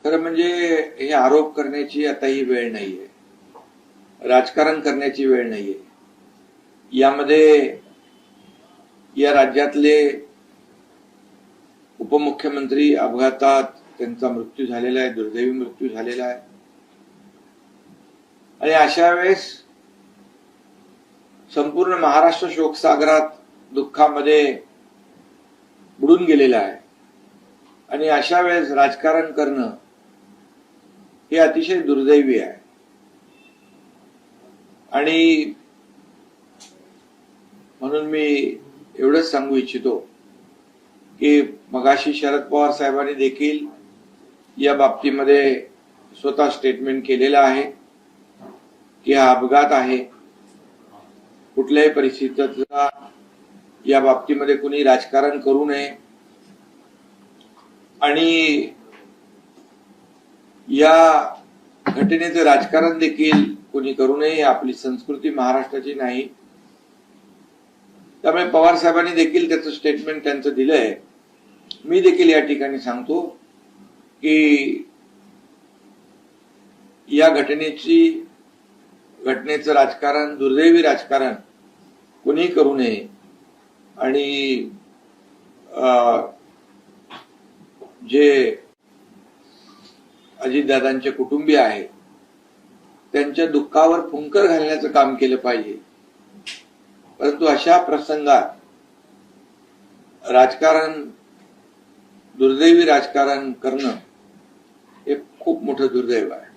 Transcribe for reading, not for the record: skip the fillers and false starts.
खरं म्हणजे हे आरोप करण्याची आता ही वेळ नाहीये, राजकारण करण्याची वेळ नाहीये. यामध्ये या राज्यातले उपमुख्यमंत्री अपघातात त्यांचा मृत्यू झालेला आहे, दुर्दैवी मृत्यू झालेला आहे. आणि अशा वेळेस संपूर्ण महाराष्ट्र शोकसागरात दुःखामध्ये बुडून गेलेला आहे. आणि अशा वेळेस राजकारण करणं हे अतिशय दुर्दैवी आहे. आणि म्हणून मी एवढंच सांगू इच्छितो की मगाशी शरद पवार साहेबांनी देखील या बाबतीमध्ये स्वतः स्टेटमेंट केलेलं आहे की हा अपघात आहे. कुठल्याही परिस्थितीचा या बाबतीमध्ये कुणी राजकारण करू नये आणि या घटनेचं राजकारण देखील कुणी करू नये. ही आपली संस्कृती महाराष्ट्राची नाही. त्यामुळे पवार साहेबांनी देखील त्याचं स्टेटमेंट त्यांचं दिलंय. मी देखील या ठिकाणी सांगतो की या घटनेचं राजकारण, दुर्दैवी राजकारण कुणी करू नये. आणि जे अजितदादांचे कुटुंबीय आहे त्यांच्या दुःखावर फुंकर घालण्याचं काम केलं पाहिजे. परंतु अशा प्रसंगात राजकारण, दुर्दैवी राजकारण करणं हे खूप मोठं दुर्दैव आहे.